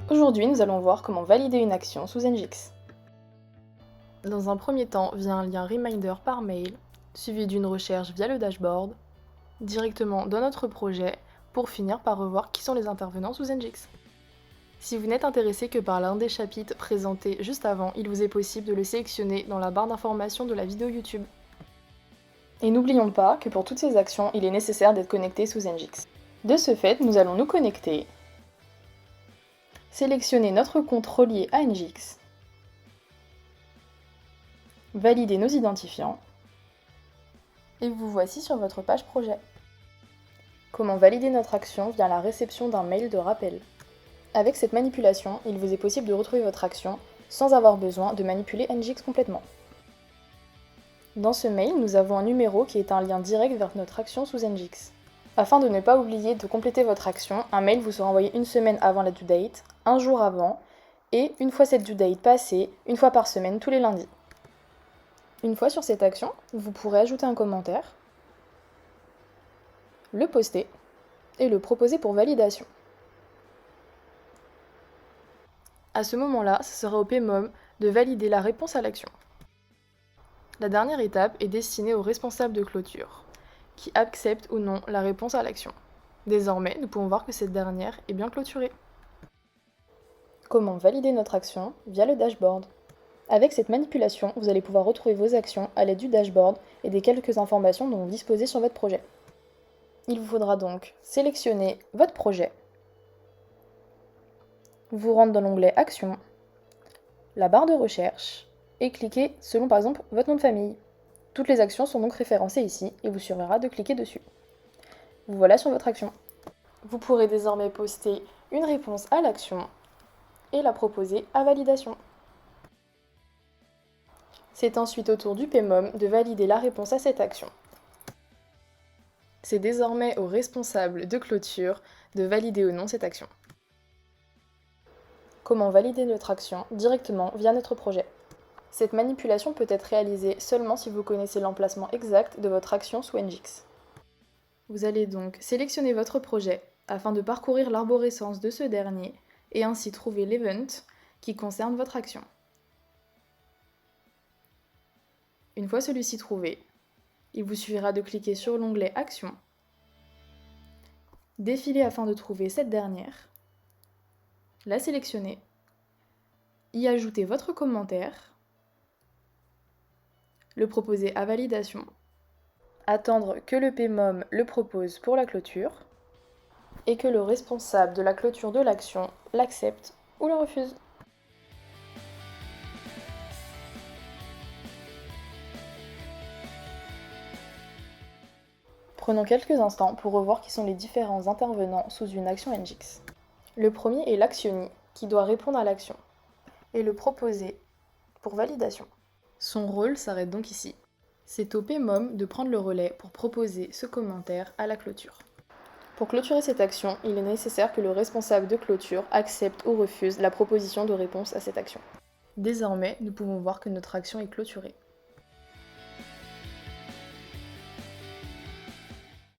Aujourd'hui, nous allons voir comment valider une action sous Ngix. Dans un premier temps, vient un lien reminder par mail, suivi d'une recherche via le dashboard, directement dans notre projet, pour finir par revoir qui sont les intervenants sous Ngix. Si vous n'êtes intéressé que par l'un des chapitres présentés juste avant, il vous est possible de le sélectionner dans la barre d'information de la vidéo YouTube. Et n'oublions pas que pour toutes ces actions, il est nécessaire d'être connecté sous Ngix. De ce fait, nous allons nous connecter, sélectionner notre compte relié à Ngix, valider nos identifiants, et vous voici sur votre page projet. Comment valider notre action via la réception d'un mail de rappel. Avec cette manipulation, il vous est possible de retrouver votre action sans avoir besoin de manipuler Ngix complètement. Dans ce mail, nous avons un numéro qui est un lien direct vers notre action sous Ngix. Afin de ne pas oublier de compléter votre action, un mail vous sera envoyé une semaine avant la due date, un jour avant, et une fois cette due date passée, une fois par semaine, tous les lundis. Une fois sur cette action, vous pourrez ajouter un commentaire, le poster et le proposer pour validation. À ce moment-là, ce sera au PMOM de valider la réponse à l'action. La dernière étape est destinée au responsable de clôture, qui accepte ou non la réponse à l'action. Désormais, nous pouvons voir que cette dernière est bien clôturée. Comment valider notre action via le dashboard. Avec cette manipulation, vous allez pouvoir retrouver vos actions à l'aide du dashboard et des quelques informations dont vous disposez sur votre projet. Il vous faudra donc sélectionner votre projet, vous rendre dans l'onglet Actions, la barre de recherche et cliquer selon par exemple votre nom de famille. Toutes les actions sont donc référencées ici et vous suffira de cliquer dessus. Vous voilà sur votre action. Vous pourrez désormais poster une réponse à l'action et la proposer à validation. C'est ensuite au tour du PMOM de valider la réponse à cette action. C'est désormais au responsable de clôture de valider ou non cette action. Comment valider notre action directement via notre projet. Cette manipulation peut être réalisée seulement si vous connaissez l'emplacement exact de votre action sous Ngix. Vous allez donc sélectionner votre projet afin de parcourir l'arborescence de ce dernier et ainsi trouver l'event qui concerne votre action. Une fois celui-ci trouvé, il vous suffira de cliquer sur l'onglet Action, défiler afin de trouver cette dernière, la sélectionner, y ajouter votre commentaire, le proposer à validation, attendre que le PMOM le propose pour la clôture et que le responsable de la clôture de l'action l'accepte ou le refuse. Prenons quelques instants pour revoir qui sont les différents intervenants sous une action Ngix. Le premier est l'actionné, qui doit répondre à l'action, et le proposer pour validation. Son rôle s'arrête donc ici. C'est au PMOM de prendre le relais pour proposer ce commentaire à la clôture. Pour clôturer cette action, il est nécessaire que le responsable de clôture accepte ou refuse la proposition de réponse à cette action. Désormais, nous pouvons voir que notre action est clôturée.